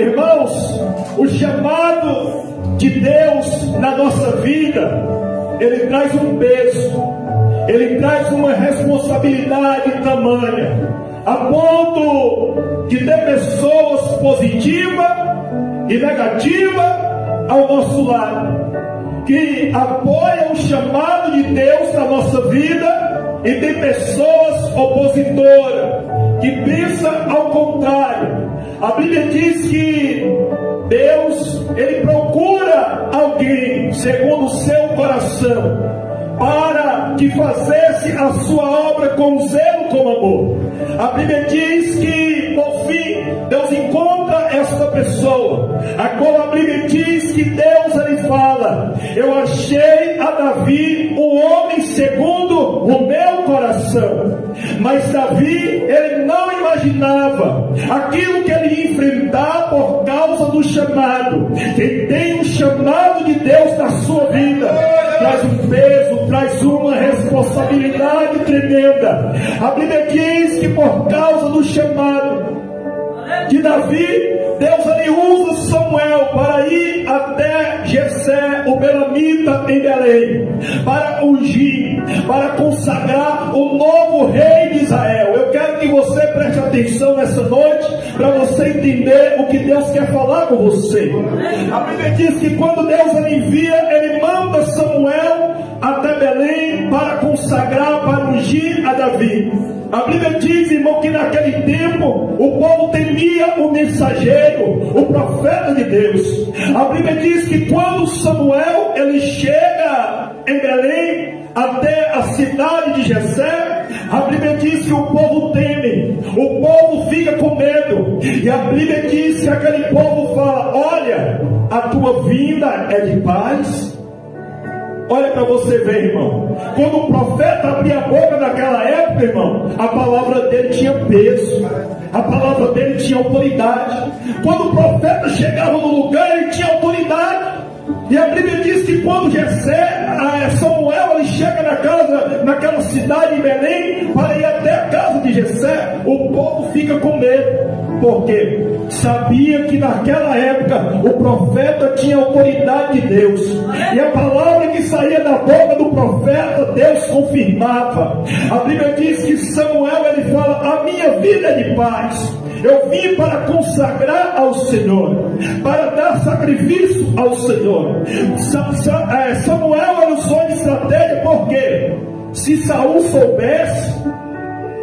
Irmãos, o chamado de Deus na nossa vida, ele traz um peso, ele traz uma responsabilidade tamanha, a ponto de ter pessoas positivas e negativas ao nosso lado, que apoiam o chamado de Deus na nossa vida, e tem pessoas opositoras, que pensam ao contrário. A Bíblia diz que Deus, ele procura alguém segundo o seu coração, para que fizesse a sua obra com zelo, com amor. A Bíblia diz que, por fim, Deus encontra esta pessoa. Agora a Bíblia diz que Deus, ele fala: eu achei a Davi um homem segundo o meu coração. Mas Davi, ele não imaginava aquilo que ele ia enfrentar por causa do chamado. Quem tem um chamado de Deus na sua vida, traz um peso, traz uma responsabilidade tremenda. A Bíblia diz que por causa do chamado de Davi, Deus ali usa Samuel para ir até Jessé, o belamita, em Belém, para ungir, para consagrar o novo rei de Israel. Eu quero que você preste atenção nessa noite, para você entender o que Deus quer falar com você. A Bíblia diz que quando Deus ele envia, ele manda Samuel até Belém para consagrar, para ungir a Davi. A Bíblia diz, irmão, que naquele tempo o povo temia o mensageiro, o profeta de Deus. A Bíblia diz que quando Samuel ele chega em Belém até a cidade de Jessé, a Bíblia diz que o povo teme, o povo fica com medo. E a Bíblia diz que aquele povo fala: olha, a tua vinda é de paz. Olha para você ver, irmão. Quando o profeta abria a boca naquela época, irmão, a palavra dele tinha peso, a palavra dele tinha autoridade. Quando o profeta chegava no lugar, ele tinha autoridade. E a Bíblia diz que quando Samuel ele chega naquela cidade de Belém, para ir até a casa de Jessé, o povo fica com medo. Por quê? Sabia que naquela época o profeta tinha autoridade de Deus, e a palavra que saía da boca do profeta, Deus confirmava. A Bíblia diz que Samuel ele fala: a minha vida é de paz. Eu vim para consagrar ao Senhor, para dar sacrifício ao Senhor. Samuel ele usou de estratégia, porque se Saul soubesse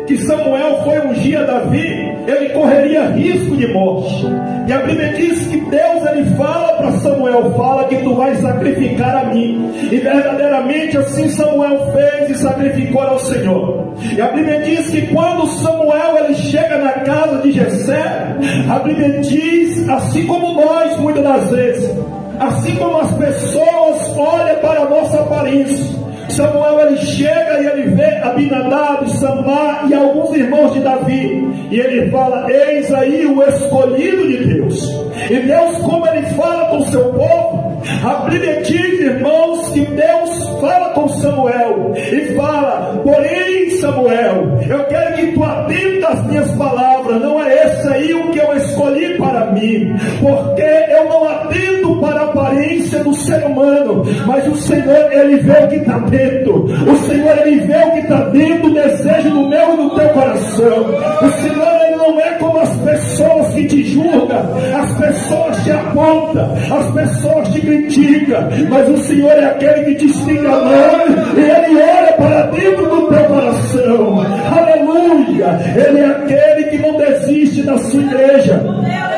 que Samuel foi ungir a Davi, ele correria risco de morte. E a Bíblia diz que Deus ele fala para Samuel: fala que tu vais sacrificar a mim. E verdadeiramente assim Samuel fez e sacrificou ao Senhor. E a Bíblia diz que quando Samuel ele chega na casa de Jessé, a Bíblia diz, assim como nós muitas das vezes, assim como as pessoas olham para a nossa aparência, Samuel ele chega e ele vê Abinadab, Samar e alguns irmãos de Davi, e ele fala: eis aí o escolhido de Deus. E Deus, como ele fala com o seu povo, a Bíblia diz, irmãos, que Deus fala com Samuel e fala: porém Samuel, eu quero que tu atenda às minhas palavras. Não é esse aí o que eu escolhi para mim, porque eu não atendo para a aparência do ser humano, mas o Senhor ele vê o que está dentro. O Senhor ele vê o que está dentro, o desejo do meu e do teu coração. O Senhor ele não é como as pessoas que te julgam, as pessoas te apontam, as pessoas te criticam, mas o Senhor é aquele que te estica a mão e ele olha para dentro do teu coração. Aleluia! Ele é aquele que não desiste da sua igreja,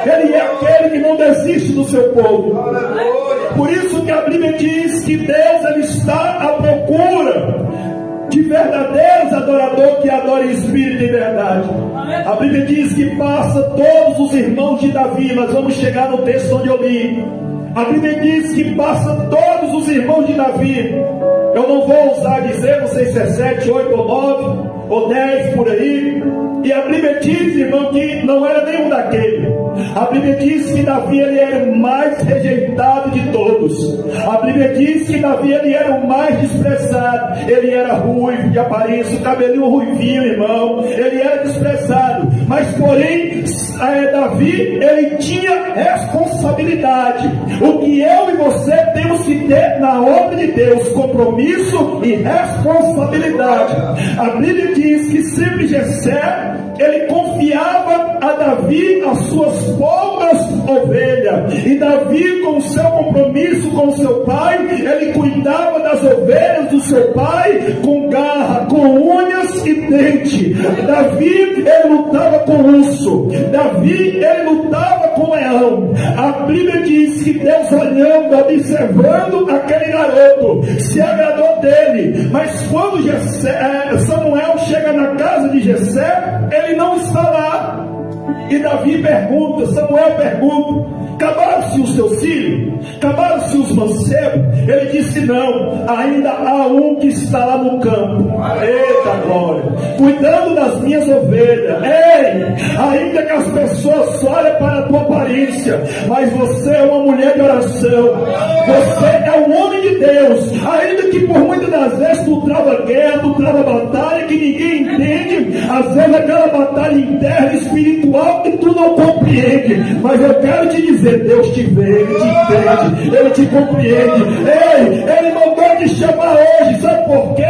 ele é aquele que não desiste do seu povo. Por isso que a Bíblia diz que Deus ele está à procura de verdadeiros adoradores que adorem em espírito e em verdade. A Bíblia diz que passa todos os irmãos de Davi. Nós vamos chegar no texto onde eu li. A Bíblia diz que passa todos os irmãos de Davi. Eu não vou ousar dizer, não sei se é 7, 8 ou 9 ou 10 por aí. E a Bíblia diz, irmão, que não era nenhum daquele. A Bíblia diz que Davi ele era o mais rejeitado de todos. A Bíblia diz que Davi ele era o mais desprezado. Ele era ruivo de aparência, o cabelinho ruivinho, irmão. Ele era desprezado. mas porém Davi, ele tinha responsabilidade. O que eu e você temos que ter na obra de Deus: compromisso e responsabilidade. A Bíblia diz que sempre Jessé, ele confiava a Davi as suas poucas ovelhas, e Davi, com o seu compromisso com o seu pai, ele cuidava das ovelhas do seu pai com garra, com unhas e dente. Davi, ele lutava com urso. Davi, ele lutava com leão. A Bíblia diz que Deus, olhando, observando aquele garoto, se agradou dele. Mas quando Samuel chega na casa de Jessé, ele não está lá. E Davi pergunta, Samuel pergunta: acabaram-se os teus filhos? Acabaram-se os mancebos? Ele disse: não, ainda há um que está lá no campo. Eita glória! Cuidando das minhas ovelhas. Ei, ainda que as pessoas olhem para a tua aparência, mas você é uma mulher de oração. Você é um homem de Deus. Ainda que por muitas das vezes tu trava guerra, tu trava batalha que ninguém entende, às vezes aquela batalha interna, espiritual, que tu não compreende. Mas eu quero te dizer, Deus te vê, Ele te entende, Ele te compreende. Ei, Ele mandou te chamar hoje, sabe por quê?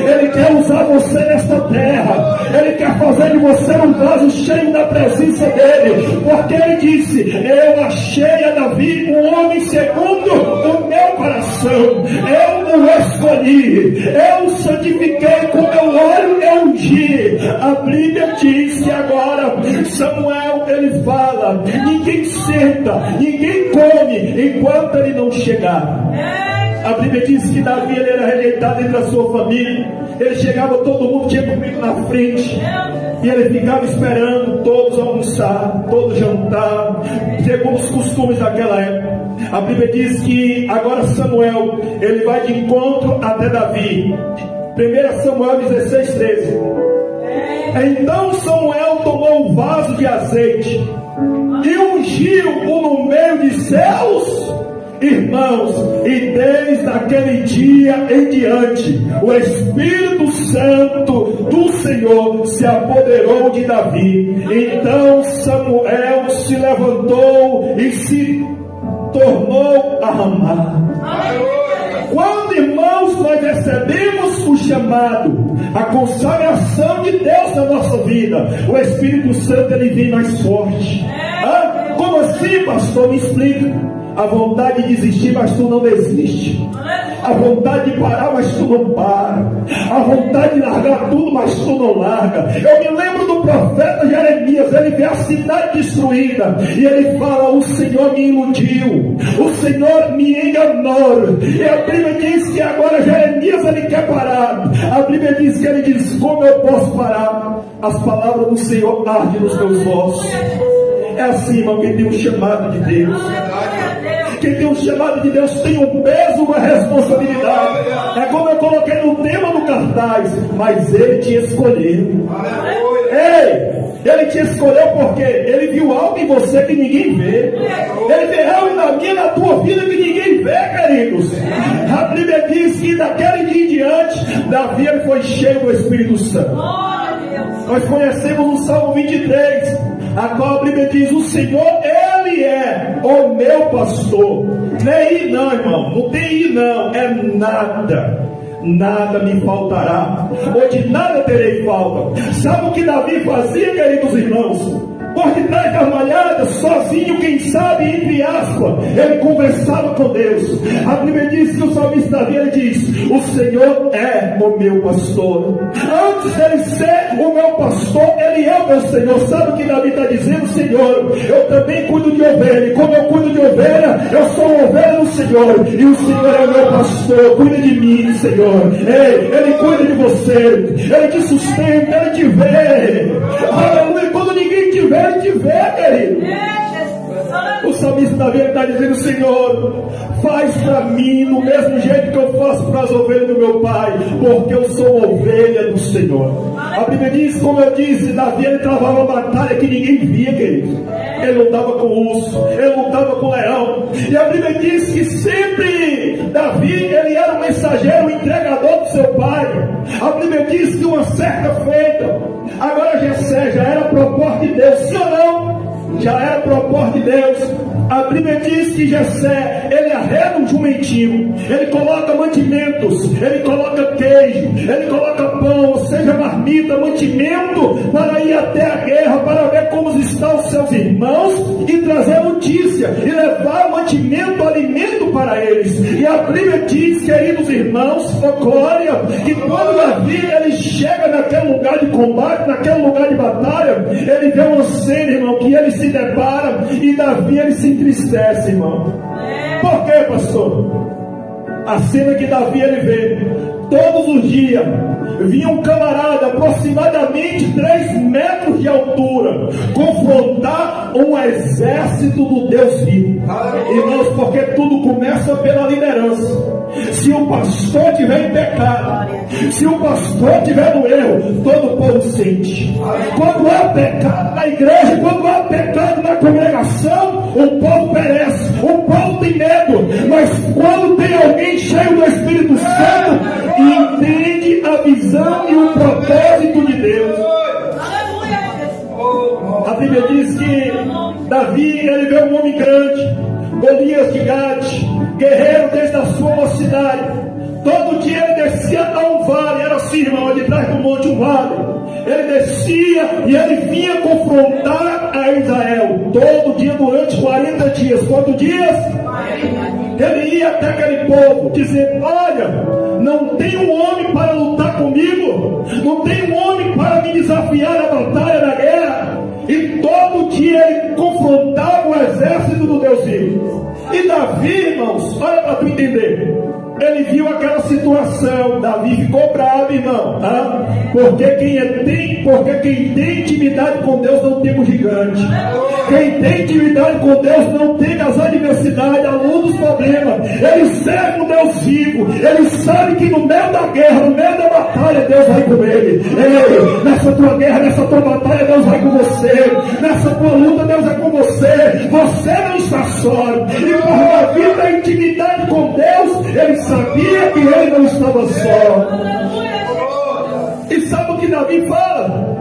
Ele quer usar você nesta terra. Ele quer fazer de você um vaso cheio da presença dEle, porque Ele disse: eu achei a Davi um homem segundo o meu coração. Eu o escolhi, eu o santifiquei com meu óleo, eu ungi. A Bíblia diz que agora Samuel, ele fala: ninguém senta, ninguém come enquanto ele não chegar. A Bíblia diz que Davi, ele era rejeitado entre a sua família. Ele chegava, todo mundo tinha comido na frente, e ele ficava esperando todos almoçar, todos jantar, segundo os costumes daquela época. A Bíblia diz que agora Samuel, ele vai de encontro até Davi. 1 Samuel 16:13. Então Samuel tomou um vaso de azeite e ungiu-o no meio de seus irmãos, e desde aquele dia em diante o Espírito Santo do Senhor se apoderou de Davi. Então Samuel se levantou e se tornou a Ramá. Quando, irmãos, nós recebemos o chamado, a consagração de Deus na nossa vida, o Espírito Santo, ele vem mais forte. Como assim, pastor? Me explica. A vontade de desistir, mas tu não desiste. A vontade de parar, mas tu não para. A vontade de largar tudo, mas tu não larga. Eu me lembro do profeta Jeremias. Ele vê a cidade destruída e ele fala: o Senhor me iludiu, o Senhor me enganou. E a Bíblia diz que agora Jeremias, ele quer parar. A Bíblia diz que ele diz: como eu posso parar? As palavras do Senhor ardem nos meus ossos. É assim, irmão, quem tem um chamado de Deus. Quem tem um chamado de Deus tem um peso, uma responsabilidade. É como eu coloquei no tema do cartaz: mas Ele te escolheu. Ei, Ele te escolheu porque Ele viu algo em você que ninguém vê. Ele vê algo na minha, na tua vida que ninguém vê, queridos. A Bíblia diz que daquele dia em diante, Davi, ele foi cheio do Espírito Santo. Nós conhecemos o Salmo 23, a qual a Bíblia diz: o Senhor, Ele é o meu pastor. Não é ir não, irmão, não tem ir não, é nada. Nada me faltará, ou de nada terei falta. Sabe o que Davi fazia, queridos irmãos? Por detrás das malhadas, sozinho, quem sabe, entre aspas, ele conversava com Deus. A Bíblia diz que o salmista Davi, ele diz: o Senhor é o meu pastor. Antes dele ser o meu pastor, ele é o meu Senhor. Sabe o que Davi está dizendo? Senhor, eu também cuido de ovelha, e como eu cuido de ovelha, eu sou ovelha do Senhor, e o Senhor é o meu pastor. Cuida de mim, Senhor. Ei, Ele cuida de você, Ele te sustenta, Ele te vê. Aleluia. Quando ninguém te vê, Ele te vê, querido. O salmista Davi está dizendo: Senhor, faz para mim do mesmo jeito que eu faço para as ovelhas do meu pai, porque eu sou ovelha do Senhor. A Bíblia diz, como eu disse, Davi, ele travava uma batalha que ninguém via, querido. Ele lutava com o urso, ele lutava com o leão. E a Bíblia diz que sempre Davi, ele era o mensageiro, o entregador do seu pai. A Bíblia diz que uma certa feita, Agora Jessé já era propósito de Deus, sim ou não? Já era propósito de Deus. A Bíblia diz que Jessé, ele arreda um jumentinho, ele coloca mantimentos, ele coloca queijo, ele coloca pão, ou seja, marmita, mantimento, para ir até a guerra, para ver como estão os seus irmãos e trazer notícia, e levar mantimento, alimento para eles. E a Bíblia diz, queridos irmãos, glória, que quando Davi ele chega naquele lugar de combate, naquele lugar de batalha, ele vê uma cena, irmão, que ele se depara, e Davi ele se entristece, irmão. Por quê, pastor? A cena que Davi ele vê, todos os dias vinha um camarada aproximadamente 3 metros de altura confrontar um exército do Deus vivo. Irmãos, porque tudo começa pela liderança. Se o pastor tiver em pecado, se o pastor tiver no erro, todo o povo sente. Quando há pecado na igreja, quando há pecado na congregação, o povo perece, o povo tem medo. Mas quando tem alguém cheio do Espírito Santo e entende a visão e o propósito de Deus, a Bíblia diz que Davi ele vê um homem grande, Golias de Gade, guerreiro desde a sua mocidade. Todo dia ele descia a um vale, era assim, irmão, de trás do monte um vale. Ele descia e ele vinha confrontar a Israel. Todo dia durante 40 dias. Quantos dias? Ele ia até aquele povo, dizendo: olha, não tem um homem para lutar comigo, não tem um homem para me desafiar na batalha, na guerra. E todo dia ele confrontava o exército do Deus vivo. E Davi, irmãos, olha para tu entender, ele viu aquela situação. Davi ficou bravo, irmão, porque quem tem intimidade com Deus não tem o gigante. Quem tem intimidade com Deus não tem as adversidades, a luz dos problemas. Ele serve o Deus vivo. Ele sabe que no meio da guerra, no meio da batalha, Deus vai com ele. Ei, nessa tua guerra, nessa tua batalha, Deus vai com você. Nessa tua luta, Deus é com você. Você não está só. E por Davi da intimidade com Deus, ele sabia que ele não estava só. E sabe o que Davi fala?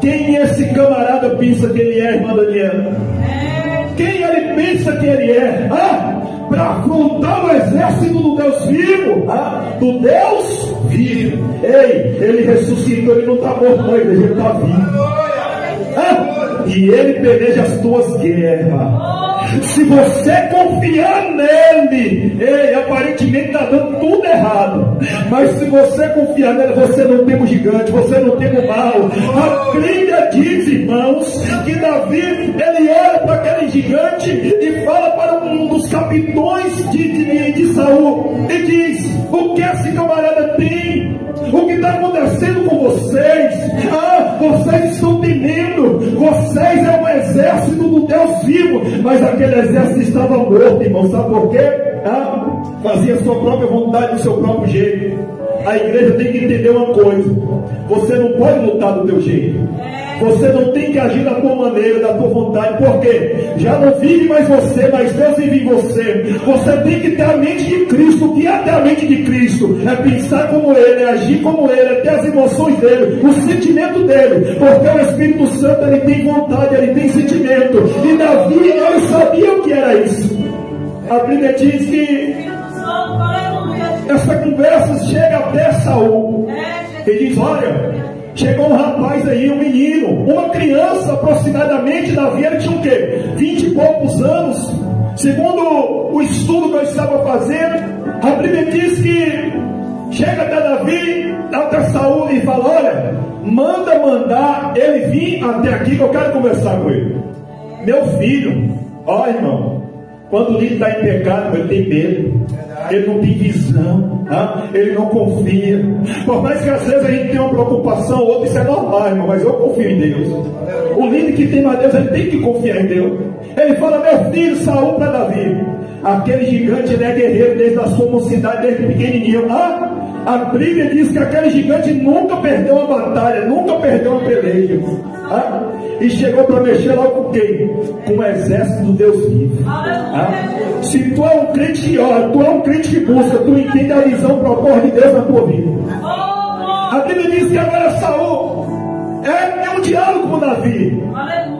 Quem esse camarada pensa que ele é, irmã Daniela? Quem ele pensa que ele é? Para afrontar o exército do Deus vivo, do Deus vivo. Ei, ele ressuscitou, ele não está morto, não, ele está vivo. E ele peleja as tuas guerras. Se você confiar nele, aparentemente está dando tudo errado, mas se você confiar nele, você não tem um gigante, você não tem um mal. A Bíblia diz, irmãos, que Davi ele olha para aquele gigante e fala para um dos capitões de Saul e diz: o que esse camarada tem? O que está acontecendo com vocês? Vocês estão temendo. Vocês é um exército do Deus vivo. Mas aquele exército estava morto, irmão. Sabe por quê? Fazia a sua própria vontade do seu próprio jeito. A igreja tem que entender uma coisa: você não pode lutar do teu jeito. Você não tem que agir da tua maneira, da tua vontade. Por quê? Já não vive mais você, mas Deus vive em você. Você tem que ter a mente de Cristo. O que é ter a mente de Cristo? É pensar como Ele, é agir como Ele, é ter as emoções dEle, o sentimento dEle. Porque o Espírito Santo, Ele tem vontade, Ele tem sentimento. E Davi, ele sabia o que era isso. A Bíblia diz que essa conversa chega até Saul. Ele diz: olha, chegou um rapaz aí, um menino, uma criança aproximadamente. Davi ele tinha o quê? 20 e poucos anos. Segundo o estudo que eu estava fazendo, a Bíblia diz que chega até Davi, até Saul e fala: olha, mandar ele vir até aqui que eu quero conversar com ele. Meu filho, ó irmão, quando o líder está em pecado, ele tem medo, ele não tem visão, ele não confia. Por mais que às vezes a gente tenha uma preocupação ou outra, isso é normal, irmão, mas eu confio em Deus. O líder que tem mais Deus, ele tem que confiar em Deus. Ele fala: meu filho, Saul, para Davi, aquele gigante, ele é guerreiro desde a sua mocidade, desde pequenininho. A Bíblia diz que aquele gigante nunca perdeu uma batalha, nunca perdeu uma peleja. E chegou para mexer logo com quem? Com o exército do Deus vivo. Se tu é um crente que ora, tu é um crente que busca, tu entende a visão, o propósito de Deus na tua vida. A Bíblia diz que agora Saul É um diálogo com Davi.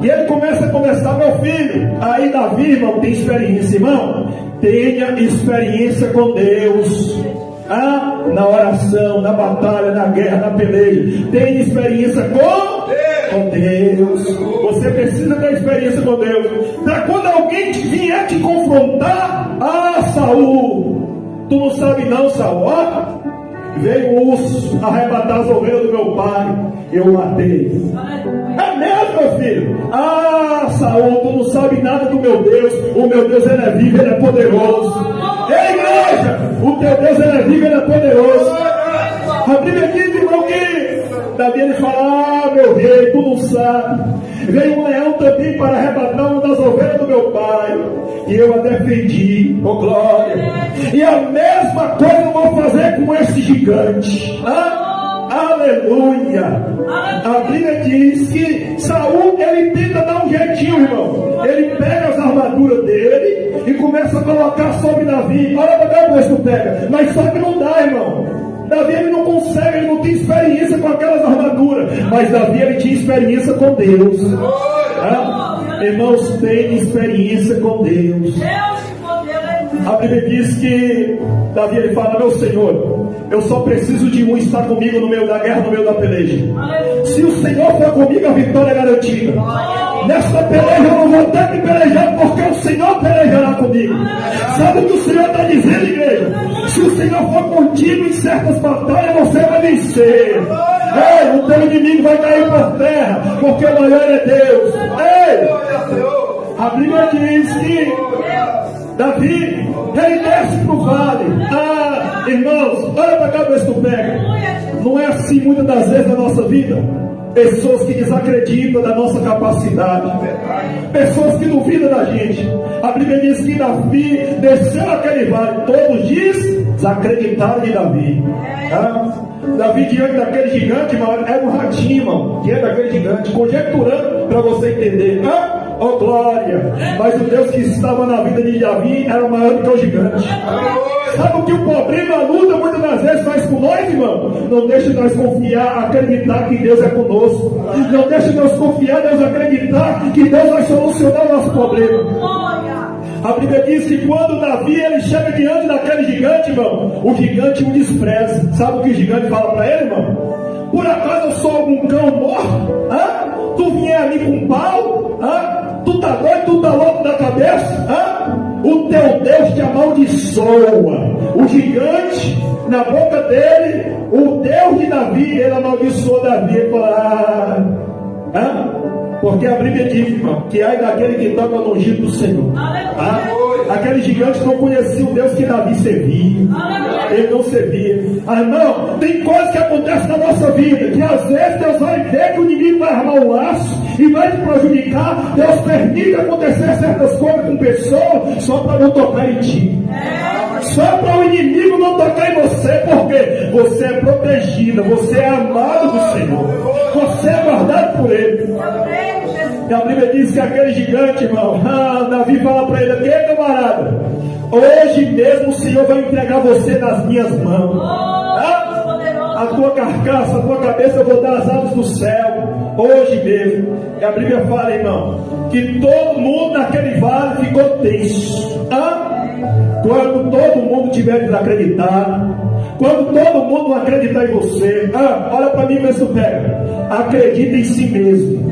E ele começa a conversar, meu filho. Aí Davi, irmão, tem experiência, irmão. Tenha experiência com Deus. Na oração, na batalha, na guerra, na peleja. Tenha experiência com Deus. Você precisa ter experiência com Deus. Para quando alguém vier te confrontar, Saul, tu não sabe não, Saul. Veio o urso arrebatar as ovelhas do meu pai, eu matei. É mesmo, meu filho? Saul, tu não sabe nada do meu Deus. O meu Deus, ele é vivo, ele é poderoso. Ei, igreja, o teu Deus, ele é vivo, ele é poderoso. A Bíblia diz, irmão, que Davi, ele fala, meu rei, tu não sabe. Veio um leão também para arrebatar uma das ovelhas do meu pai, e eu a defendi, glória. E a mesma coisa eu vou fazer com esse gigante. Aleluia. A Bíblia diz que Saul, ele tenta dar um jeitinho, irmão. Ele pega as armaduras dele e começa a colocar sobre Davi. Olha para cá, tu pega. Mas só que não dá, irmão. Davi, ele não consegue, ele não tem experiência com aquelas armaduras. Mas Davi, ele tinha experiência com Deus. Irmãos, tem experiência com Deus. A Bíblia diz que Davi, ele fala, meu Senhor, eu só preciso de um estar comigo no meio da guerra, no meio da peleja. Se o Senhor for comigo, a vitória é garantida. Nesta peleja eu não vou ter que pelejar, porque o Senhor pelejará comigo. Sabe o que o Senhor está dizendo, igreja? Se o Senhor for contigo em certas batalhas, você vai vencer. Ei, o teu inimigo vai cair por terra, porque o maior é Deus. Ei, a Bíblia diz que Davi, ele desce para o vale. Irmãos, olha para cá, ver se tu pega. Não é assim muitas das vezes na nossa vida. Pessoas que desacreditam da nossa capacidade, pessoas que duvidam da gente. A Bíblia diz que Davi desceu aquele vale. Todos desacreditaram de Davi. Davi, diante daquele gigante, irmão, era um ratinho, irmão, diante daquele gigante, conjecturando para você entender. Oh glória! Mas o Deus que estava na vida de Davi era maior do que o gigante. Sabe o que o problema, a luta, muitas das vezes faz com nós, irmão? Não deixe nós confiar, acreditar que Deus é conosco. Não deixe nós confiar, Deus acreditar que Deus vai solucionar o nosso problema. A Bíblia diz que quando Davi, ele chega diante daquele gigante, irmão, o gigante o despreza. Sabe o que o gigante fala para ele, irmão? Por acaso eu sou algum cão morto? Tu vier a mim com pau? Tu tá doido? Tu tá louco da cabeça? O teu Deus te amaldiçoa. O gigante, na boca dele, o Deus de Davi, ele amaldiçoou Davi. Ele fala, porque a Bíblia diz, irmão, que ai daquele que toca no ungido do Senhor. Aquele gigante não conhecia o Deus que Davi servia. Ele não servia. Irmão, tem coisas que acontecem na nossa vida, que às vezes Deus vai ver que o inimigo vai armar um laço e vai te prejudicar. Deus permite acontecer certas coisas com pessoas só para não tocar em ti. Só para o inimigo não tocar em você, porque você é protegida, você é amado do Senhor, você é guardado por Ele. E a Bíblia diz que aquele gigante, irmão, Davi fala para ele, aqui, camarada, hoje mesmo o Senhor vai entregar você nas minhas mãos. A tua carcaça, a tua cabeça eu vou dar as aves do céu, hoje mesmo. E a Bíblia fala, irmão, que todo mundo naquele vale ficou tenso. Quando todo mundo tiver desacreditado, quando todo mundo não acreditar em você, olha para mim, vê se tu pega. Acredita em si mesmo.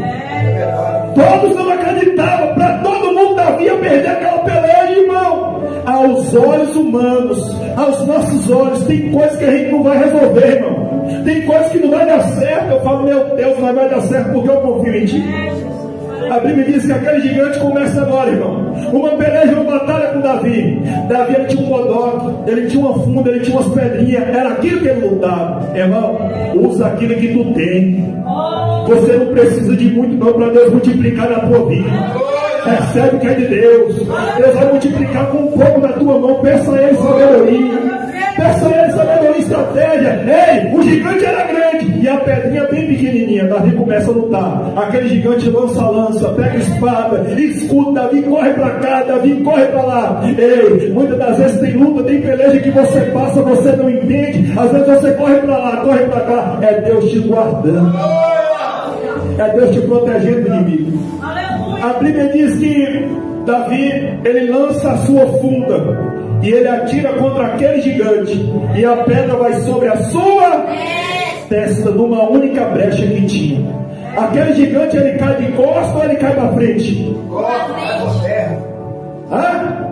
Todos não acreditavam, para todo mundo Davi ia perder aquela peleja, irmão. Aos olhos humanos, aos nossos olhos, tem coisas que a gente não vai resolver, irmão. Tem coisas que não vai dar certo. Eu falo, meu Deus, não vai dar certo porque eu confio em ti. A Bíblia diz que aquele gigante começa agora, irmão. Uma peleja, uma batalha com Davi. Davi, ele tinha um bodoque, ele tinha uma funda, ele tinha umas pedrinhas. Era aquilo que ele lutava. Irmão, usa aquilo que tu tem. Você não precisa de muito não para Deus multiplicar na tua vida. Recebe o que é de Deus. Deus vai multiplicar com um pouco da tua mão. Peça a Ele sabedoria. Peça a Ele sabedoria e estratégia. Ei, o gigante era grande e a pedrinha bem pequenininha. Davi começa a lutar. Aquele gigante lança a lança, pega a espada, escudo. Davi corre para cá, Davi corre para lá. Ei, muitas das vezes tem luta, tem peleja que você passa, você não entende. Às vezes você corre para lá, corre para cá. É Deus te guardando. É Deus te protegendo do inimigo. A Bíblia diz que Davi, ele lança a sua funda e ele atira contra aquele gigante, e a pedra vai sobre a sua testa, numa única brecha que tinha. Aquele gigante, ele cai de costas ou ele cai para frente? Hã?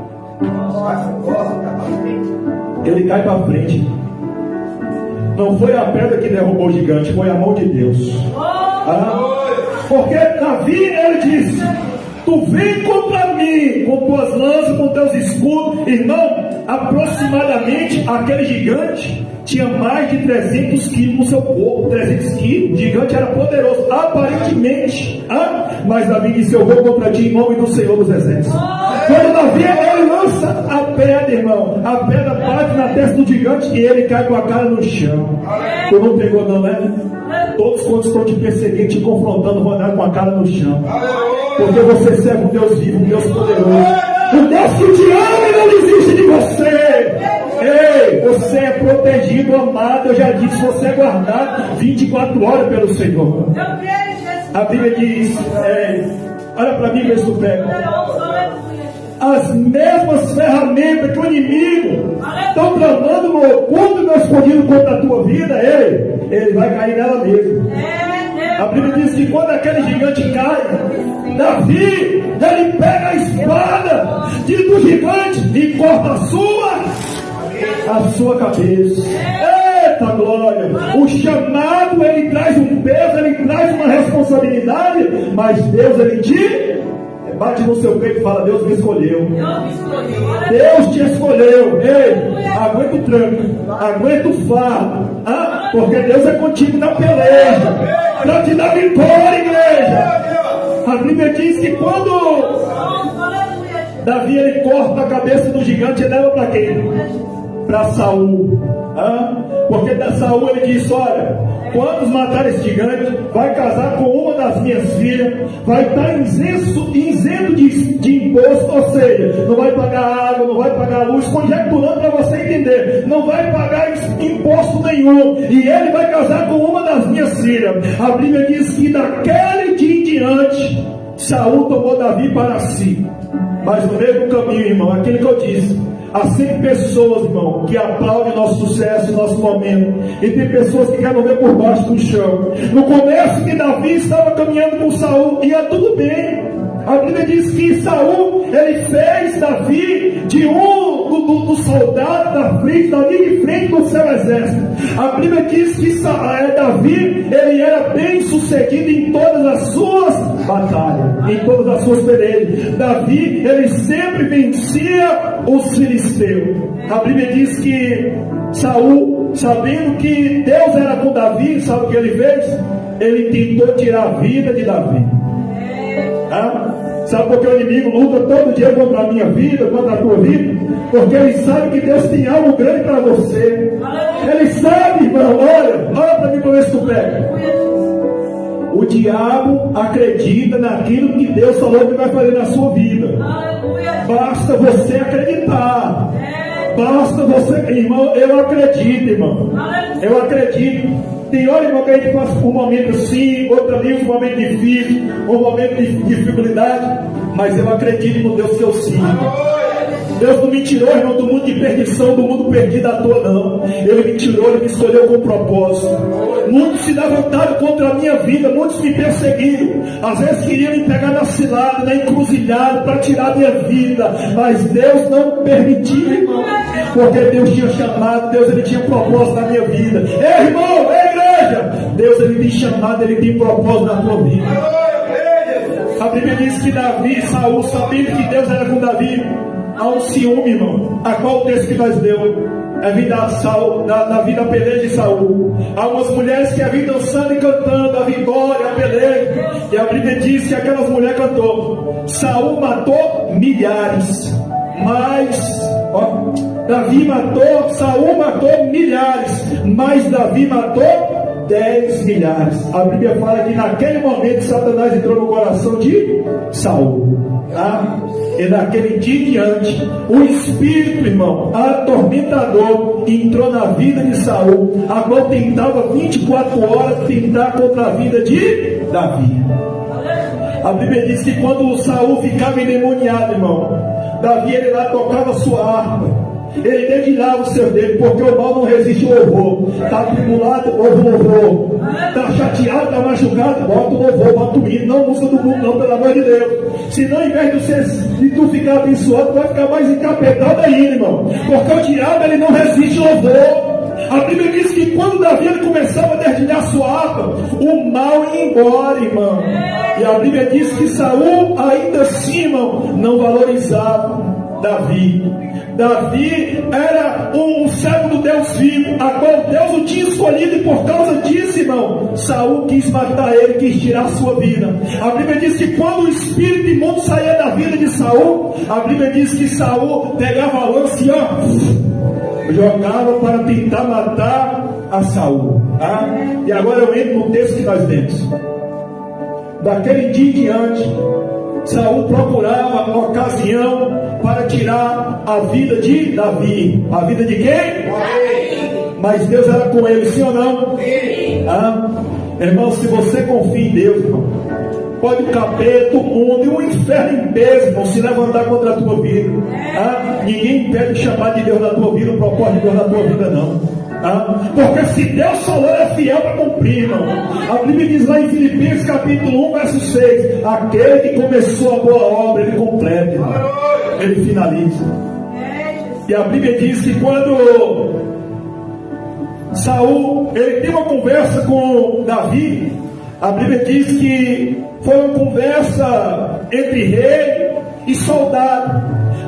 Ele cai para frente. Não foi a pedra que derrubou o gigante, foi a mão de Deus. Porque Davi, ele disse: tu vem contra mim com tuas lanças, com teus escudos. Irmão, aproximadamente aquele gigante tinha mais de 300 quilos no seu corpo. 300 quilos, o gigante era poderoso, aparentemente. Mas Davi disse: eu vou contra ti em nome do Senhor dos Exércitos. Quando Davi, ele lança a pedra, irmão, a pedra bate na testa do gigante e ele cai com a cara no chão. Tu não pegou não, né? Todos quantos estão te perseguindo, te confrontando, vão andar com a cara no chão. Porque você serve um Deus vivo, um Deus poderoso. O Deus que te ama e não desiste de você. Ei, você é protegido, amado. Eu já disse, você é guardado 24 horas pelo Senhor. A Bíblia diz, olha para mim, vê se tu pega. As mesmas ferramentas que o inimigo estão tramando no oculto e no escondido contra a tua vida, ele vai cair nela mesmo. A Bíblia diz que quando aquele gigante cai, Davi, ele pega a espada do gigante e corta a sua cabeça. Eita glória! O chamado, ele traz um peso, ele traz uma responsabilidade, mas Deus, ele te bate no seu peito e fala: Deus me escolheu. Deus te escolheu. Ei, aguenta o tranco, aguenta o fardo, porque Deus é contigo na peleja, para te dar vitória, igreja. A Bíblia diz que quando Davi, ele corta a cabeça do gigante, ele leva para quem? Para Saul. Porque da Saul ele disse: olha, quando matar esse gigante, vai casar com uma das minhas filhas, vai estar isento de imposto, ou seja, não vai pagar água, não vai pagar luz, conjecturando para você entender, não vai pagar imposto nenhum, e ele vai casar com uma das minhas filhas. A Bíblia diz que daquele dia em diante, Saul tomou Davi para si. Mas no meio do caminho, irmão, aquilo que eu disse, há sempre pessoas, irmão, que aplaudem nosso sucesso, nosso momento, e tem pessoas que querem ver por baixo do chão. No começo que Davi estava caminhando com Saul, ia tudo bem. A Bíblia diz que Saul, ele fez Davi de dos soldados da frente, Davi de frente do seu exército. A Bíblia diz que Davi, ele era bem sucedido em todas as suas batalhas, em todas as suas pelejas. Davi, ele sempre vencia os filisteus. A Bíblia diz que Saul, sabendo que Deus era com Davi, sabe o que ele fez? Ele tentou tirar a vida de Davi. Sabe por que o inimigo luta todo dia contra a minha vida, contra a tua vida? Porque ele sabe que Deus tem algo grande para você. Ele sabe, irmão. Olha para mim para ver se tu pega. O diabo acredita naquilo que Deus falou que vai fazer na sua vida. Basta você acreditar. Basta você, irmão. Eu acredito, irmão. Eu acredito. Tem hora, irmão, que a gente passa por um momento assim, outro ali, um momento difícil, um momento de dificuldade, mas eu acredito no Deus que eu sigo. Deus não me tirou, irmão, do mundo de perdição, do mundo perdido à toa, não. Ele me tirou, ele me escolheu com propósito. Muitos se levantaram contra a minha vida, muitos me perseguiram. Às vezes queriam me pegar na cilada, na encruzilhada, para tirar a minha vida. Mas Deus não permitiu, irmão. Porque Deus tinha chamado, Deus ele tinha propósito na minha vida. Ei, irmão, ei, igreja! Deus ele tem chamado, ele tem propósito na tua vida. A Bíblia diz que Davi, Saul, sabendo que Deus era com Davi, há um ciúme, irmão. A qual o texto que nós deu? A vida da vida peleja de Saul. Há umas mulheres que haviam dançando e cantando a vitória, a peleja. E a Bíblia diz que aquelas mulheres cantou: Saul matou milhares, mas Saul matou milhares, mas Davi matou 10 milhares. A Bíblia fala que naquele momento Satanás entrou no coração de Saul. E naquele dia em diante, o espírito, irmão, atormentador, entrou na vida de Saul, a qual tentava 24 horas tentar contra a vida de Davi. A Bíblia diz que quando Saul ficava endemoniado, irmão, Davi ele lá tocava a sua harpa. Ele dedilhava o seu dedo, porque o mal não resiste ao louvor. Está atribulado, ouve o louvor. Está chateado, está machucado, bota o louvor, bota o hino. Não música do mundo, não, pelo amor de Deus. Senão, ao invés de tu ficar abençoado, tu vai ficar mais encapetado ainda, irmão. Porque o diabo ele não resiste ao louvor. A Bíblia diz que quando Davi ele começava a dedilhar sua harpa, o mal ia embora, irmão. E a Bíblia diz que Saul, ainda assim, irmão, não valorizava Davi. Davi era um servo do Deus vivo, a qual Deus o tinha escolhido, e por causa disso, irmão, Saul quis matar ele, quis tirar a sua vida. A Bíblia diz que quando o espírito imundo saía da vida de Saul, a Bíblia diz que Saul pegava a lança e jogava para tentar matar a Saul. Tá? E agora eu entro no texto que nós temos. Daquele dia em diante, Saul procurava uma ocasião para tirar a vida de Davi. A vida de quem? Mas Deus era com ele, sim ou não? Ah, irmão, se você confia em Deus, irmão, pode o capeta, o mundo e o inferno em peso, irmão, se levantar contra a tua vida. Ah, ninguém impede o chamado de Deus na tua vida, o propósito de Deus na tua vida, não. Porque se Deus falou, é fiel para cumprir, irmão. A Bíblia diz lá em Filipenses capítulo 1, verso 6: aquele que começou a boa obra, ele completa, irmão. Ele finaliza. E a Bíblia diz que quando Saul ele tem uma conversa com Davi, a Bíblia diz que foi uma conversa entre rei e soldado.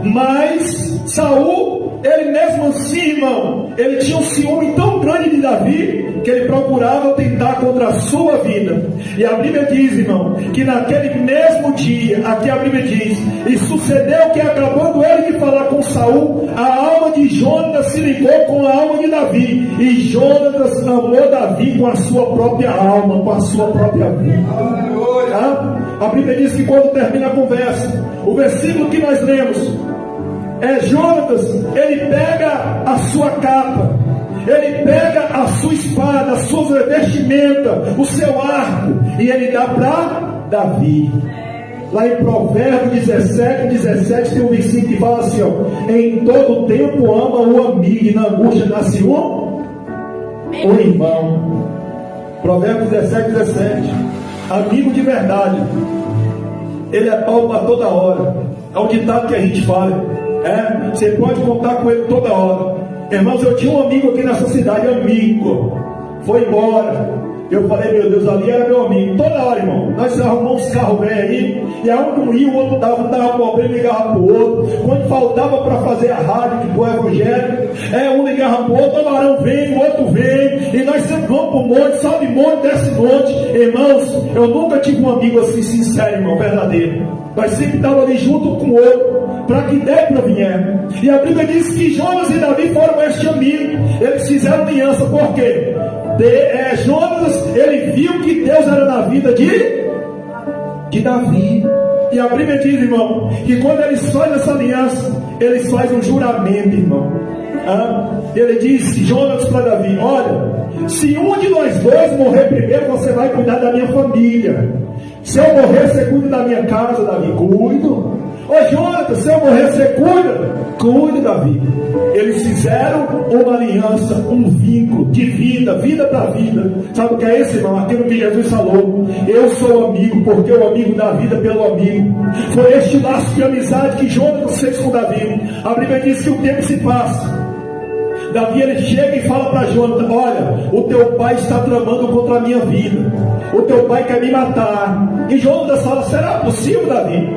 Mas Saul, ele mesmo assim, irmão, ele tinha um ciúme tão grande de Davi, que ele procurava tentar contra a sua vida. E a Bíblia diz, irmão, que naquele mesmo dia, aqui a Bíblia diz, e sucedeu que acabando ele de falar com Saul, a alma de Jonatas se ligou com a alma de Davi, e Jonatas amou Davi com a sua própria alma, com a sua própria vida. A Bíblia diz que quando termina a conversa, o versículo que nós lemos, Jonatas, ele pega a sua capa, ele pega a sua espada, a sua vestimenta, o seu arco, e ele dá para Davi. Lá em Provérbios 17 tem um versículo que fala assim, em todo tempo ama o amigo, e na angústia nasce o irmão. Provérbios 17. Amigo de verdade, ele é pau para toda hora. É o ditado que a gente fala. Você pode contar com ele toda hora. Irmãos, eu tinha um amigo aqui nessa cidade, amigo, foi embora. Eu falei, meu Deus, ali era meu amigo. Toda hora, irmão, nós arrumamos uns carros bem aí, e aí um ia, o outro dava problema, ligava para o outro. Quando faltava para fazer a rádio, que foi evangélico, um ligava para o outro, o varão vem, o outro vem, e nós sempre vamos para o monte, sobe monte, desce monte. Irmãos, eu nunca tive um amigo assim sincero, irmão, verdadeiro. Nós sempre estávamos ali junto com o outro, para que Débora vier. E a Bíblia diz que Jonas e Davi foram este amigo. Eles fizeram aliança, por quê? Jonas, ele viu que Deus era na vida de Davi. E a Bíblia diz, irmão, que quando eles fazem essa aliança, eles fazem um juramento, irmão. Ele disse, Jonas para Davi, olha, se um de nós dois morrer primeiro, você vai cuidar da minha família. Se eu morrer, você cuida da minha casa, Davi. Cuido. Ô Jonas, se eu morrer, você cuida? Cuide, Davi. Eles fizeram uma aliança, um vínculo de vida, vida para vida. Sabe o que é esse, irmão? Aquilo que Jesus falou. Eu sou amigo, porque o amigo dá vida pelo amigo. Foi este laço de amizade que Jonas fez com Davi. A Bíblia diz que o tempo se passa. Davi ele chega e fala para Jonas, olha, o teu pai está tramando contra a minha vida, o teu pai quer me matar. E Jonas fala, será possível, Davi?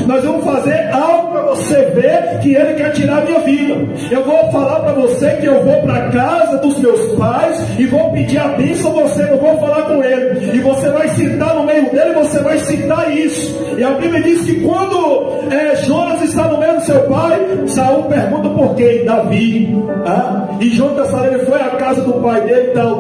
Nós vamos fazer algo para você ver que ele quer tirar a minha vida. Eu vou falar para você que eu vou para a casa dos meus pais e vou pedir a bênção a você, eu vou falar com ele, e você vai citar no meio dele, você vai citar isso. E a Bíblia diz que quando Jonas está no meio do seu pai, Saul pergunta por quem? Davi. E Jonatas fala, ele foi à casa do pai dele, tal.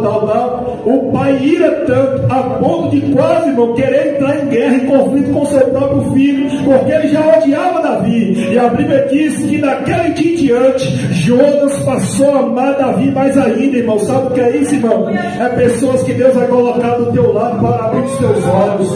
O pai ira tanto, a ponto de quase, irmão, querer entrar em guerra, em conflito com seu próprio filho, porque ele já odiava Davi. E a Bíblia diz que naquele dia em diante, Jonatas passou a amar Davi mais ainda, irmão. Sabe o que é isso, irmão? É pessoas que Deus vai colocar do teu lado para abrir os teus olhos.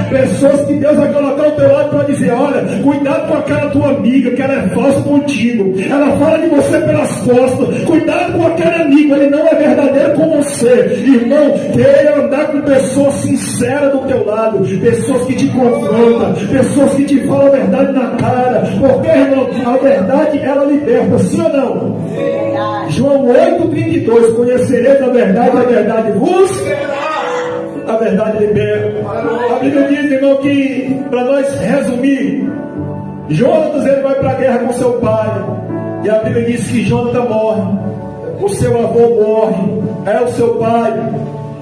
Pessoas que Deus vai colocar ao teu lado para dizer, olha, cuidado com aquela tua amiga, que ela é falsa contigo. Ela fala de você pelas costas. Cuidado com aquele amigo, ele não é verdadeiro com você. Irmão, queira andar com pessoas sinceras do teu lado. Pessoas que te confrontam. Pessoas que te falam a verdade na cara. Porque, irmão, a verdade, ela liberta. Sim ou não? João 8,32. Conhecereis a verdade vos... A verdade liberta. A Bíblia diz, irmão, que para nós resumir, Jonatas ele vai para a guerra com seu pai. E a Bíblia diz que Jonatas morre. O seu avô morre. É o seu pai.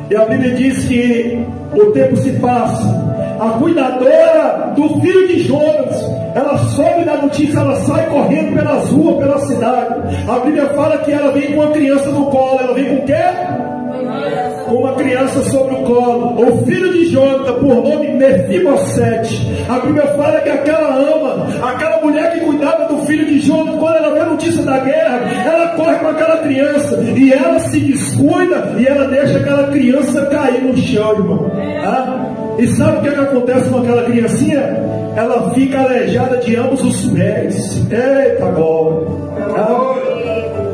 E a Bíblia diz que o tempo se passa. A cuidadora do filho de Jonatas, ela sobe da notícia, ela sai correndo pelas ruas, pela cidade. A Bíblia fala que ela vem com uma criança no colo. Ela vem com o quê? Com uma criança sobre o colo. O filho de Jonatas, por nome Mefibosete. A Bíblia fala que aquela mulher que cuidava do filho de Jonatas, quando ela vê a notícia da guerra, ela corre com aquela criança e ela se descuida e ela deixa aquela criança cair no chão, irmão. E sabe o que acontece com aquela criancinha? Ela fica aleijada de ambos os pés. Eita glória!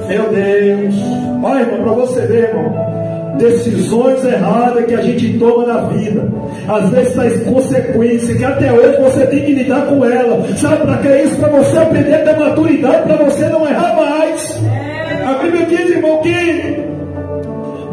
Meu Deus! Olha, irmão, para você ver, irmão, decisões erradas que a gente toma na vida, às vezes traz consequência que até hoje você tem que lidar com ela. Sabe para que é isso? Para você aprender a ter maturidade, para você não errar mais. A Bíblia diz, irmão, que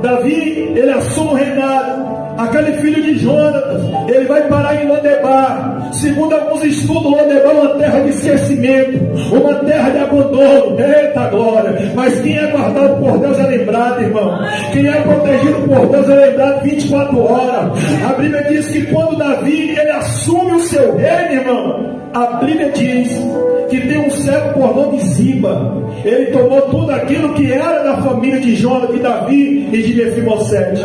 Davi, ele assume o reinado. Aquele filho de Jonatas, ele vai parar em Lodebar. Segundo alguns estudos, Lodebar é uma terra de esquecimento, uma terra de abandono. Eita glória! Mas quem é guardado por Deus é lembrado, irmão. Quem é protegido por Deus é lembrado 24 horas. A Bíblia diz que quando Davi ele assume o seu reino, irmão, a Bíblia diz que tem um servo por nome Ziba. Ele tomou tudo aquilo que era da família de Jonatas, de Davi e de Mefibosete.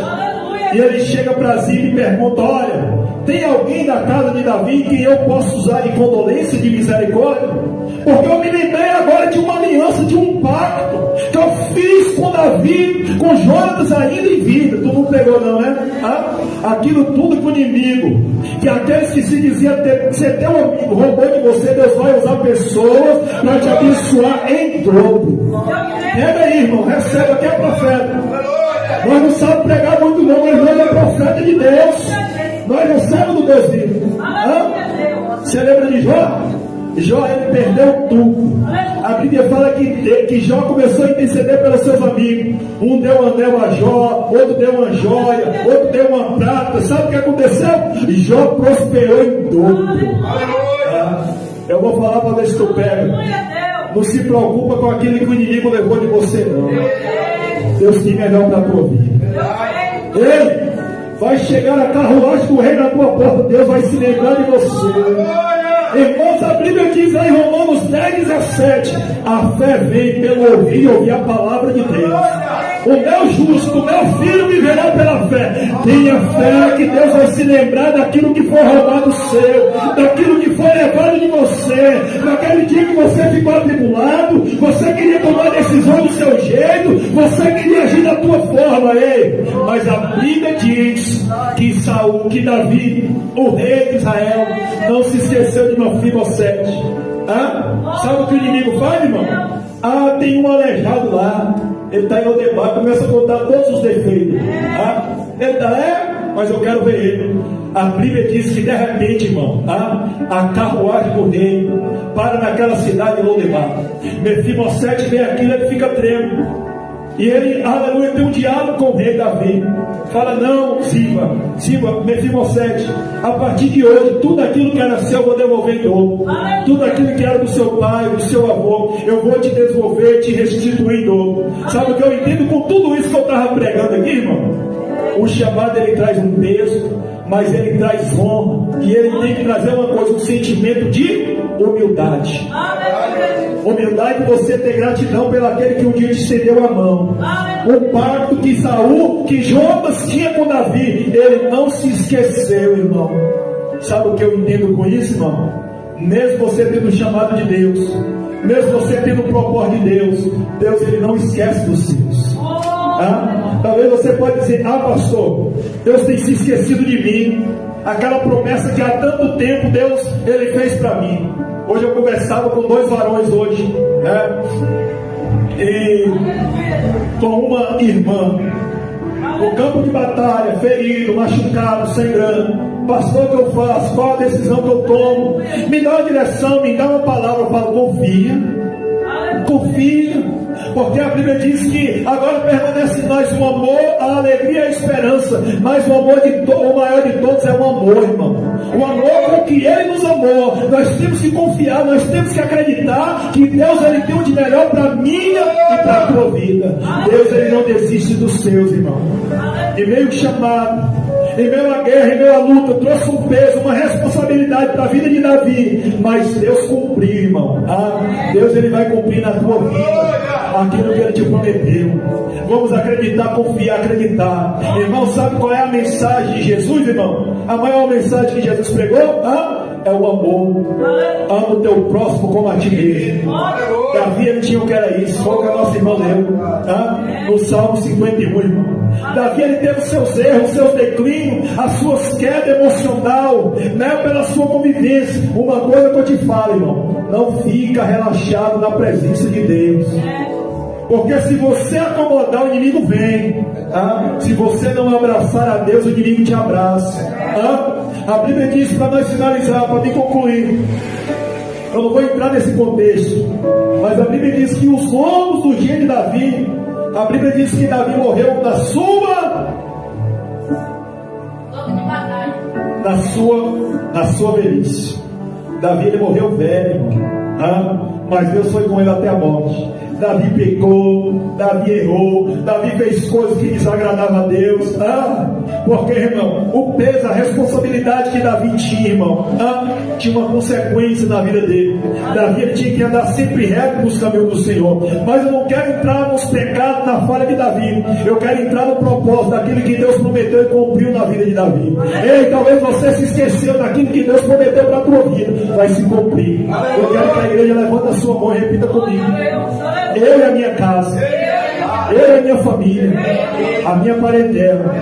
E ele chega para Ziba e pergunta, olha, tem alguém da casa de Davi que eu posso usar de condolência, de misericórdia? Porque eu me lembrei agora de uma aliança, de um pacto que eu fiz com Davi, com Jonatas ainda em vida. Tu não pegou não, né? Aquilo tudo que o inimigo, que aqueles que se diziam ser teu amigo, roubou de você, Deus vai usar pessoas para te abençoar em dobro. Pega aí, irmão, recebe, aqui é profeta. Nós não sabemos pregar muito não, mas nós é profeta de Deus. Nós não sabemos do Deus vivo. Você lembra de Jó? Jó, ele perdeu tudo. A Bíblia fala que Jó começou a interceder pelos seus amigos. Um deu um anel a Jó, outro deu uma joia, outro deu uma prata. Sabe o que aconteceu? Jó prosperou em dobro. Eu vou falar para ver se tu pega. Não se preocupa com aquilo que o inimigo levou de você não. Deus tem melhor para a tua vida. Ei, vai chegar a carruagem do rei na tua porta. Deus vai se lembrar de você. Irmãos, a Bíblia diz aí em Romanos 10:17: a fé vem pelo ouvir e ouvir a palavra de Deus. O meu justo, o meu filho viverá pela fé. Tenha fé que Deus vai se lembrar daquilo que foi roubado seu, daquilo que foi levado de você, naquele dia que você ficou atribulado, você queria tomar decisão do seu jeito, você queria agir da tua forma, mas a Bíblia diz que Davi, o rei de Israel, não se esqueceu de Mefibosete. Sabe o que o inimigo faz, irmão? Tem um aleijado lá. Ele está em Lodebar, começa a contar todos os defeitos. Ele está, mas eu quero ver ele. A Bíblia diz que de repente, irmão, a carruagem do rei para naquela cidade de Lodebar. Mefibosete vê aquilo, ele fica tremendo. E ele, aleluia, tem um diálogo com o rei Davi. Fala, não, Ziba, Mefibosete, a partir de hoje, tudo aquilo que era seu eu vou devolver em dobro. Tudo aquilo que era do seu pai, do seu avô, eu vou te devolver, te restituir em dobro. Sabe o que eu entendo com tudo isso que eu estava pregando aqui, irmão? O chamado ele traz um peso, mas ele traz honra. E ele tem que trazer uma coisa, um sentimento de humildade. Humildade de você ter gratidão pelo aquele que um dia te estendeu a mão. O pacto que Jonas tinha com Davi, ele não se esqueceu, irmão. Sabe o que eu entendo com isso, irmão? Mesmo você tendo o chamado de Deus, mesmo você tendo o propósito de Deus, Deus ele não esquece dos seus. Talvez você pode dizer: pastor, Deus tem se esquecido de mim. Aquela promessa que há tanto tempo Deus ele fez para mim. Hoje eu conversava com 2 varões hoje, e com uma irmã no campo de batalha, ferido, machucado, sangrando. Pastor, o que eu faço? Qual a decisão que eu tomo? Me dá uma direção, me dá uma palavra. Eu falo: confia, porque a Bíblia diz que agora permanece em nós o amor, a alegria e a esperança, mas o amor o maior de todos é o amor, irmão. O amor com que Ele nos amou. Nós temos que confiar, nós temos que acreditar que Deus ele tem o de melhor para a minha e para a tua vida. Deus ele não desiste dos seus, irmão. Em meio ao chamado, em meio à guerra, em meio à luta, trouxe um peso, uma responsabilidade para a vida de Davi, mas Deus cumpriu, irmão. Deus ele vai cumprir na tua vida aquilo que ele te prometeu. Vamos acreditar, confiar, acreditar. Irmão, sabe qual é a mensagem de Jesus, irmão? A maior mensagem que Jesus pregou é o amor. Ama o teu próximo como a ti mesmo. Davi ele tinha o que era isso. Qual que a nossa irmã leu? No Salmo 51, irmão. Davi ele teve os seus erros, os seus declínios, as suas quedas emocional, pela sua convivência. Uma coisa que eu te falo, irmão: não fica relaxado na presença de Deus. Porque se você acomodar, o inimigo vem. Se você não abraçar a Deus, o inimigo te abraça. A Bíblia diz, para nós finalizar, para me concluir, eu não vou entrar nesse contexto, mas a Bíblia diz que os longos do dia de Davi, a Bíblia diz que Davi morreu na sua velhice. Davi ele morreu velho, mas Deus foi com ele até a morte. Davi pecou, Davi errou, Davi fez coisas que desagradavam a Deus. Porque, irmão, o peso, a responsabilidade que Davi tinha, irmão, tinha uma consequência na vida dele. Davi ele tinha que andar sempre reto nos caminhos do Senhor. Mas eu não quero entrar nos pecados, na falha de Davi. Eu quero entrar no propósito daquilo que Deus prometeu e cumpriu na vida de Davi. Ei, talvez você se esqueceu daquilo que Deus prometeu para a tua vida. Vai se cumprir. Eu quero que a igreja levante a sua mão e repita comigo: eu e a minha casa, eu e a minha família, a minha parentela,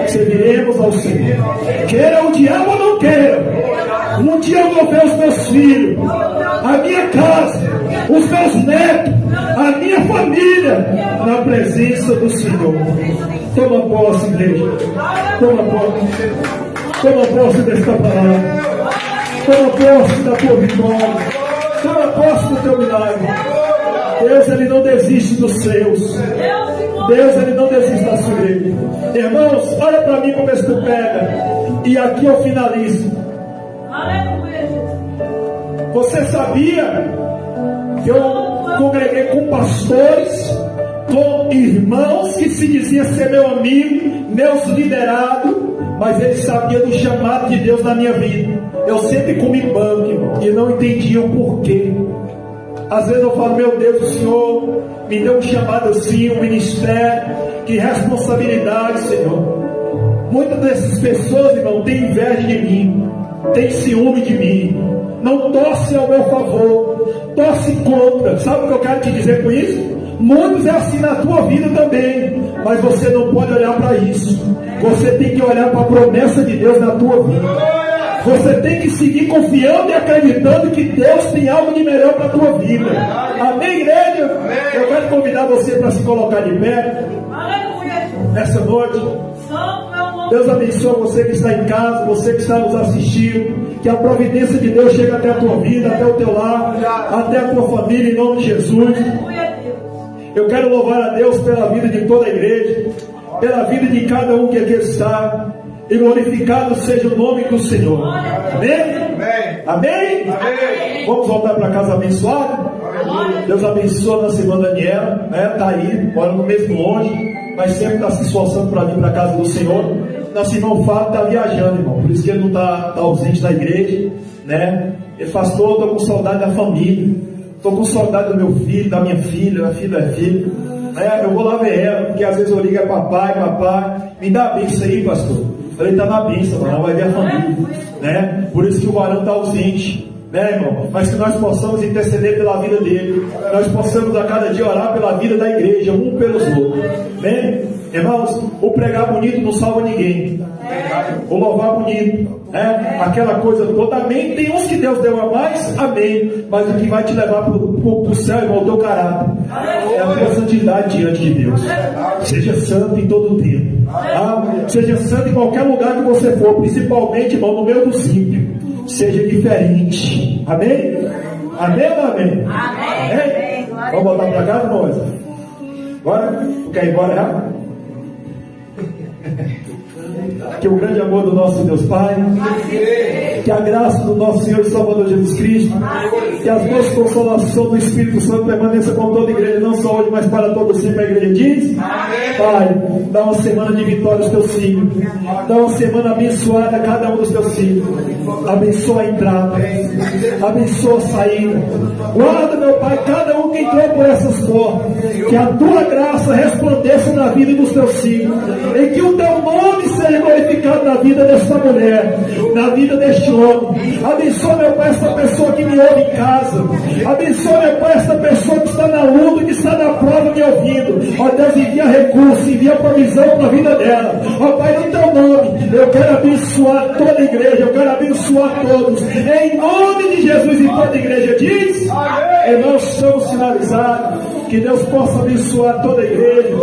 serviremos ao Senhor. Queira o diabo ou não queira, um dia eu vou ver os meus filhos, a minha casa, os meus netos, a minha família na presença do Senhor. Toma posse, igreja. Toma posse desta palavra. Toma posse da tua vitória. Toma posse do teu milagre. Deus ele não desiste dos seus. Deus ele não desiste da sua igreja. Irmãos, olha para mim como tu pega. E aqui eu finalizo. Você sabia que eu congreguei com pastores, com irmãos que se diziam ser meu amigo, meus liderados, mas eles sabiam do chamado de Deus na minha vida. Eu sempre comi banco, irmão, e não entendia o porquê. Às vezes eu falo: meu Deus, o Senhor me deu um chamado assim, um ministério, que responsabilidade, Senhor. Muitas dessas pessoas, irmão, têm inveja de mim, têm ciúme de mim, não torcem ao meu favor, torcem contra. Sabe o que eu quero te dizer com isso? Muitos é assim na tua vida também, mas você não pode olhar para isso. Você tem que olhar para a promessa de Deus na tua vida. Você tem que seguir confiando e acreditando que Deus tem algo de melhor para a tua vida. Amém, igreja? Eu quero convidar você para se colocar de pé nessa noite. Deus abençoe você que está em casa, você que está nos assistindo. Que a providência de Deus chegue até a tua vida, até o teu lar, até a tua família, em nome de Jesus. Eu quero louvar a Deus pela vida de toda a igreja, pela vida de cada um que aqui está. E glorificado seja o nome do Senhor. Amém? Amém? Amém? Amém. Vamos voltar para casa abençoado? Deus abençoe a nossa irmã Daniela, está aí, mora no mesmo longe. mas sempre está se esforçando para vir para a casa do Senhor. Nosso irmão Fábio está viajando, irmão, por isso que ele não está ausente da igreja, né? Ele faz todo, estou com saudade da família, estou com saudade do meu filho, da minha filha é filho, né? Eu vou lá ver ela, porque às vezes eu ligo, papai, me dá a bênção aí, pastor. Eu falei, está na bênção, mas não vai ver a família, né? Por isso que o varão está ausente, né, irmão? Mas que nós possamos interceder pela vida dele, nós possamos a cada dia orar pela vida da igreja, um pelos outros, né? Irmãos, o pregar bonito não salva ninguém, o louvar bonito, né? Aquela coisa toda, amém. Tem uns que Deus deu a mais, amém, mas o que vai te levar para o céu, irmão, é o teu caráter, é a tua santidade diante de Deus. Seja santo em todo o tempo, seja santo em qualquer lugar que você for, principalmente, irmão, no meio do simples. Seja diferente, amém? Amém ou amém? Amém? Vamos voltar para casa, irmãos? Bora? Quer ir embora já? Que o grande amor do nosso Deus Pai, que a graça do nosso Senhor e Salvador Jesus Cristo, que as boas consolações do Espírito Santo permaneça com toda a igreja, não só hoje, mas para todo sempre. A igreja diz: Pai, dá uma semana de vitória aos teus filhos, dá uma semana abençoada a cada um dos teus filhos, abençoa a entrada, abençoa a saída, guarda, meu Pai, cada um que entrou por essas portas, que a tua graça resplandeça na vida dos teus filhos, e que o teu nome seja glorificado na vida desta mulher, na vida deste homem. Abençoa, meu Pai, esta pessoa que me ouve em casa, abençoa, meu Pai, esta pessoa que está na luta, que está na prova me ouvindo. Ó Deus, envia recurso, envia provisão para a vida dela. Ó Pai, no teu nome, eu quero abençoar toda a igreja, eu quero abençoar todos, em nome de Jesus. E toda a igreja diz: e nós estamos sinalizados. Que Deus possa abençoar toda a igreja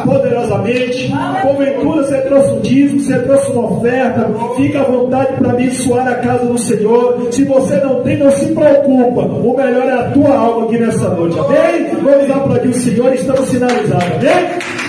poderosamente. Porventura você trouxe um dízimo, você trouxe uma oferta, fica à vontade para abençoar a casa do Senhor. Se você não tem, não se preocupa, o melhor é a tua alma aqui nessa noite, amém? Vamos aplaudir o Senhor e estamos sinalizados, amém?